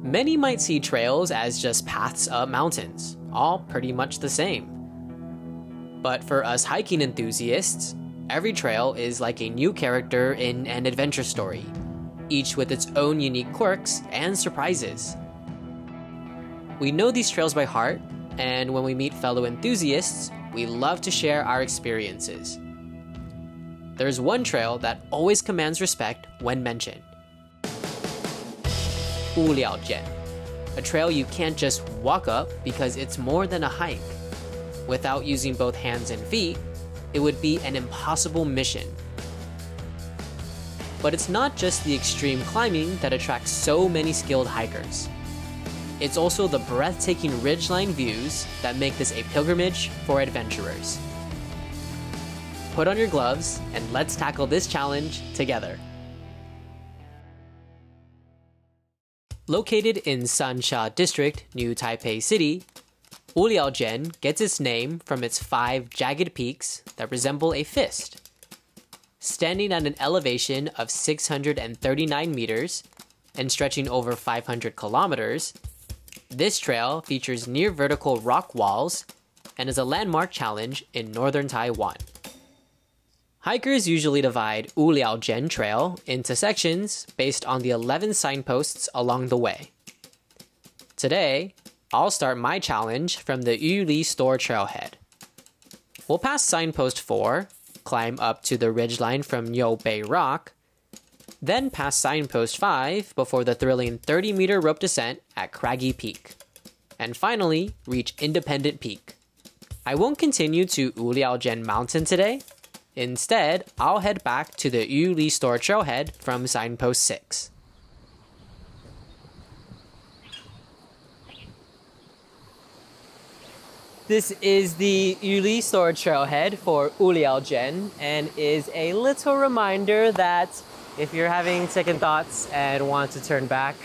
Many might see trails as just paths up mountains, all pretty much the same. But for us hiking enthusiasts, every trail is like a new character in an adventure story, each with its own unique quirks and surprises. We know these trails by heart, and when we meet fellow enthusiasts, we love to share our experiences. There's one trail that always commands respect when mentioned. Wuliaojian, a trail you can't just walk up because it's more than a hike. Without using both hands and feet, it would be an impossible mission. But it's not just the extreme climbing that attracts so many skilled hikers. It's also the breathtaking ridgeline views that make this a pilgrimage for adventurers. Put on your gloves and let's tackle this challenge together. Located in Sansha District, New Taipei City, Wuliaojian gets its name from its 5 jagged peaks that resemble a fist. Standing at an elevation of 639 meters and stretching over 500 kilometers, this trail features near vertical rock walls and is a landmark challenge in northern Taiwan. Hikers usually divide Wuliaojian Trail into sections based on the 11 signposts along the way. Today, I'll start my challenge from the Yuli Store trailhead. We'll pass signpost 4, climb up to the ridgeline from Niu Bei Rock, then pass signpost 5 before the thrilling 30-meter rope descent at Craggy Peak, and finally reach Independent Peak. I won't continue to Wuliaojian Mountain today. Instead, I'll head back to the Yuli Store trailhead from signpost 6. This is the Yuli Store trailhead for Wuliaojian and is a little reminder that if you're having second thoughts and want to turn back,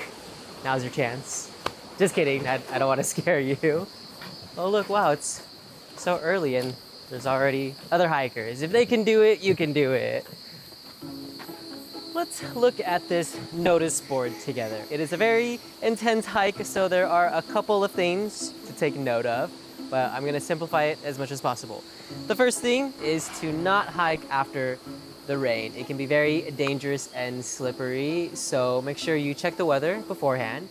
now's your chance. Just kidding, I don't want to scare you. Oh look, wow, it's so early and there's already other hikers. If they can do it, you can do it. Let's look at this notice board together. It is a very intense hike, so there are a couple of things to take note of, but I'm gonna simplify it as much as possible. The first thing is to not hike after the rain. It can be very dangerous and slippery, so make sure you check the weather beforehand.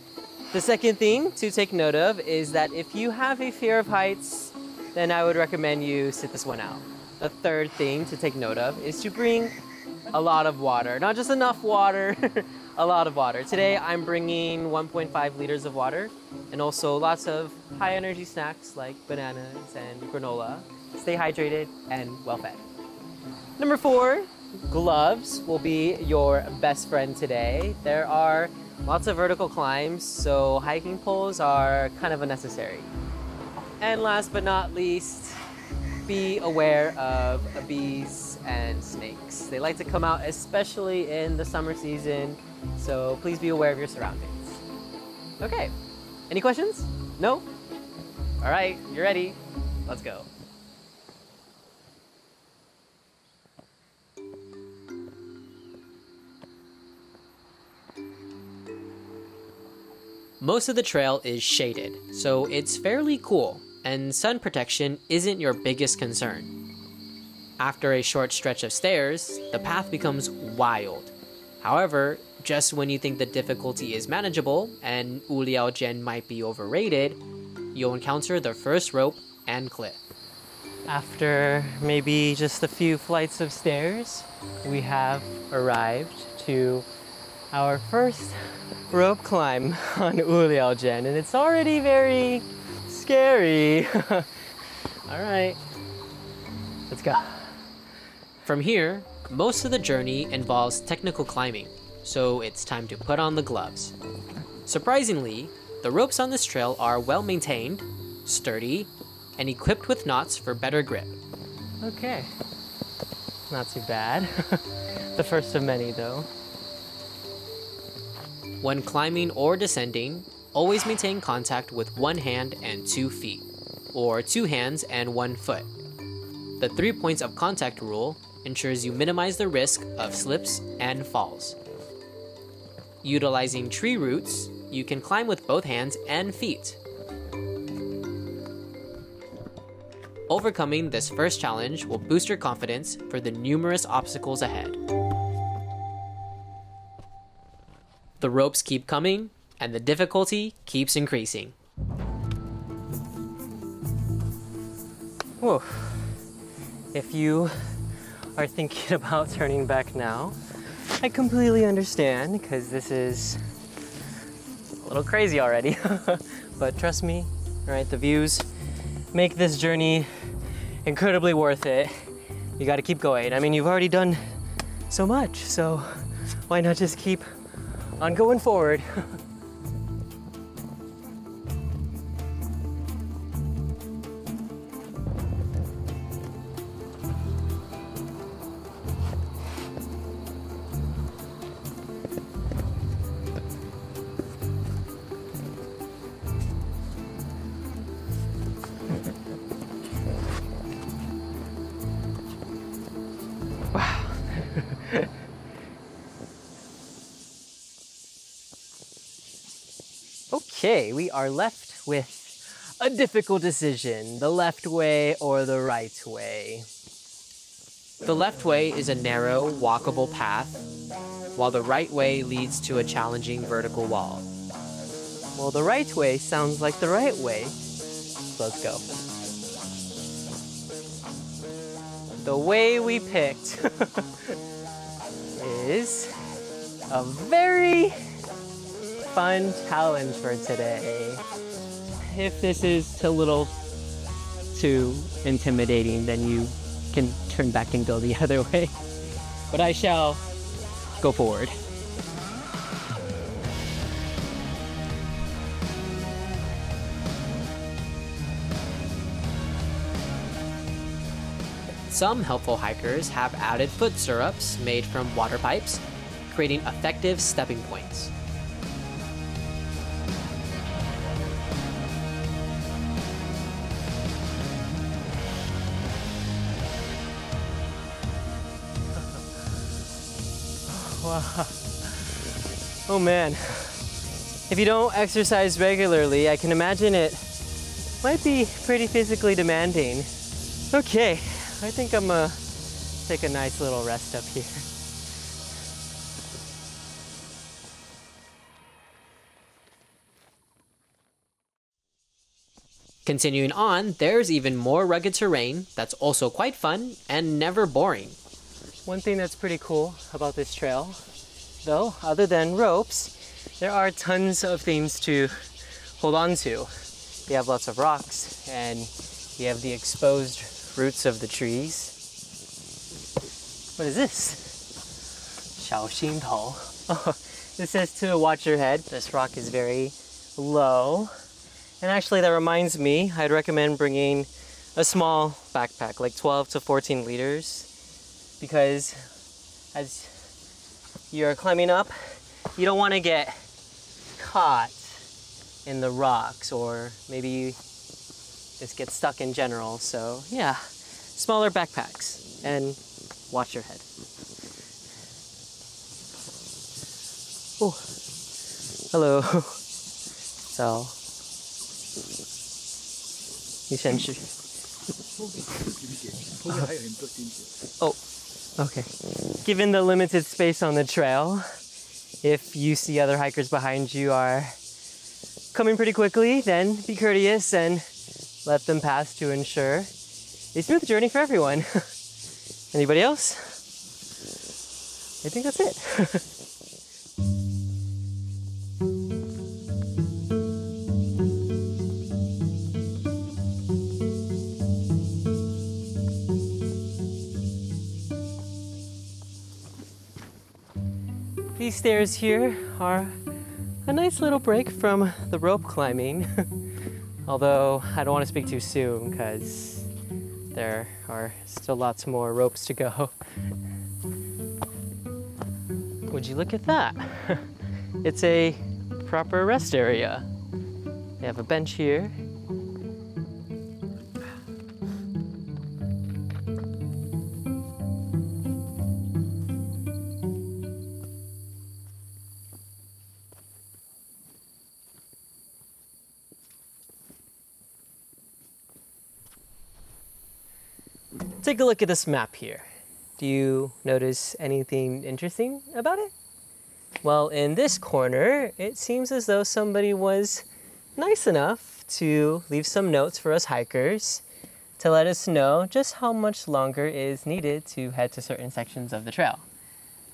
The second thing to take note of is that if you have a fear of heights, then I would recommend you sit this one out. The third thing to take note of is to bring a lot of water. Not just enough water, a lot of water. Today I'm bringing 1.5 liters of water and also lots of high energy snacks like bananas and granola. Stay hydrated and well fed. Number 4, gloves will be your best friend today. There are lots of vertical climbs, so hiking poles are kind of unnecessary. And last but not least, be aware of bees and snakes. They like to come out, especially in the summer season, so please be aware of your surroundings. Okay, any questions? No? All right, you're ready. Let's go. Most of the trail is shaded, so it's fairly cool, and sun protection isn't your biggest concern. After a short stretch of stairs, the path becomes wild. However, just when you think the difficulty is manageable and Wuliaojian might be overrated, you'll encounter the first rope and cliff. After maybe just a few flights of stairs, we have arrived to our first rope climb on Wuliaojian, and it's already very scary. All right, let's go. From here, most of the journey involves technical climbing, so it's time to put on the gloves. Surprisingly, the ropes on this trail are well maintained, sturdy, and equipped with knots for better grip. Okay, not too bad. The first of many though. When climbing or descending, always maintain contact with one hand and 2 feet, or 2 hands and 1 foot. The 3 points of contact rule ensures you minimize the risk of slips and falls. Utilizing tree roots, you can climb with both hands and feet. Overcoming this first challenge will boost your confidence for the numerous obstacles ahead. The ropes keep coming, and the difficulty keeps increasing. Whoa. If you are thinking about turning back now, I completely understand, because this is a little crazy already. But trust me, all right, the views make this journey incredibly worth it. You gotta keep going. I mean, you've already done so much, so why not just keep on going forward? Wow. Okay, we are left with a difficult decision, the left way or the right way. The left way is a narrow, walkable path, while the right way leads to a challenging vertical wall. Well, the right way sounds like the right way, so let's go. The way we picked is a very fun challenge for today. If this is a little too intimidating, then you can turn back and go the other way. But I shall go forward. Some helpful hikers have added foot stirrups made from water pipes, creating effective stepping points. Wow. Oh man. If you don't exercise regularly, I can imagine it might be pretty physically demanding. Okay, I think I'm gonna take a nice little rest up here. Continuing on, there's even more rugged terrain that's also quite fun and never boring. One thing that's pretty cool about this trail, though, other than ropes, there are tons of things to hold on to. You have lots of rocks, and you have the exposed roots of the trees. What is this? 小心头. Oh, this says to watch your head. This rock is very low. And actually that reminds me, I'd recommend bringing a small backpack, like 12 to 14 liters. Because as you're climbing up, you don't want to get caught in the rocks, or maybe you just get stuck in general. So yeah, smaller backpacks and watch your head. Oh, hello. So, 你先去. Oh, okay. Given the limited space on the trail, if you see other hikers behind you are coming pretty quickly, then be courteous and let them pass to ensure a smooth journey for everyone. Anybody else? I think that's it. These stairs here are a nice little break from the rope climbing. Although I don't want to speak too soon because there are still lots more ropes to go. Would you look at that? It's a proper rest area. They have a bench here. take a look at this map here. Do you notice anything interesting about it? Well, in this corner, it seems as though somebody was nice enough to leave some notes for us hikers to let us know just how much longer is needed to head to certain sections of the trail.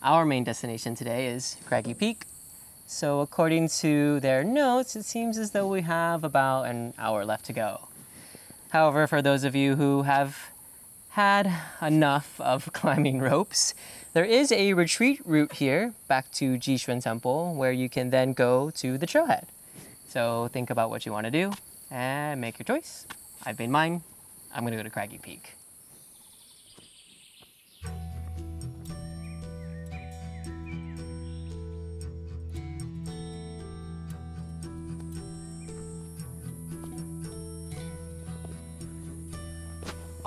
Our main destination today is Craggy Peak. So according to their notes, it seems as though we have about an hour left to go. However, for those of you who have had enough of climbing ropes, there is a retreat route here back to Jishun Temple where you can then go to the trailhead. So think about what you want to do and make your choice. I've made mine. I'm gonna go to Craggy Peak.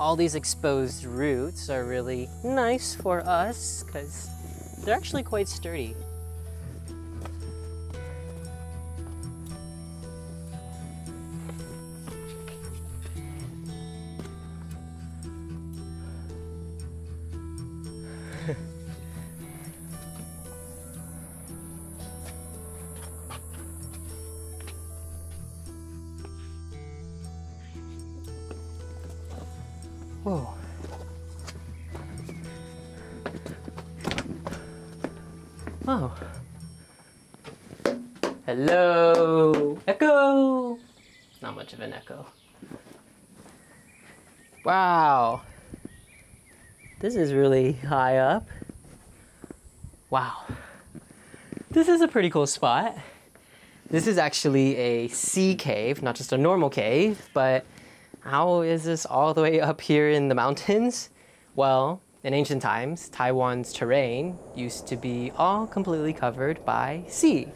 All these exposed roots are really nice for us because they're actually quite sturdy. Whoa. Oh. Hello. Echo. Not much of an echo. Wow. This is really high up. Wow. This is a pretty cool spot. This is actually a sea cave, not just a normal cave, but how is this all the way up here in the mountains? Well, in ancient times, Taiwan's terrain used to be all completely covered by sea.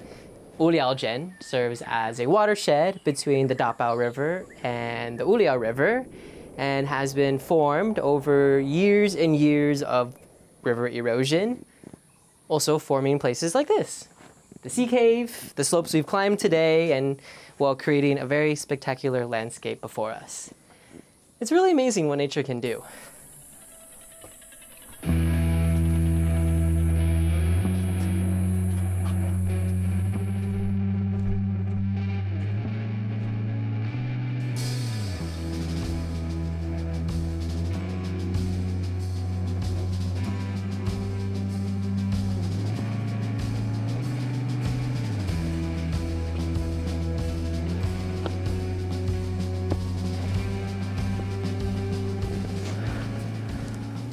Uliaojian serves as a watershed between the Dapao River and the Uliao River and has been formed over years and years of river erosion, also forming places like this. The sea cave, the slopes we've climbed today, and while creating a very spectacular landscape before us. It's really amazing what nature can do.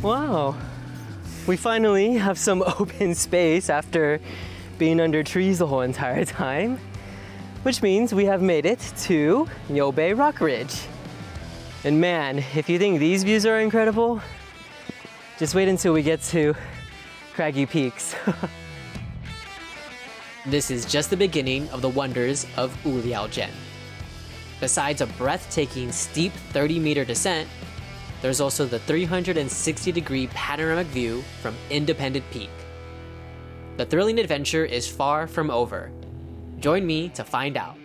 Wow, we finally have some open space after being under trees the whole entire time, which means we have made it to Nyobe Rock Ridge. And man, if you think these views are incredible, just wait until we get to Craggy Peaks. This is just the beginning of the wonders of Uliaojian. Besides a breathtaking steep 30-meter descent, there's also the 360-degree panoramic view from Independent Peak. The thrilling adventure is far from over. Join me to find out.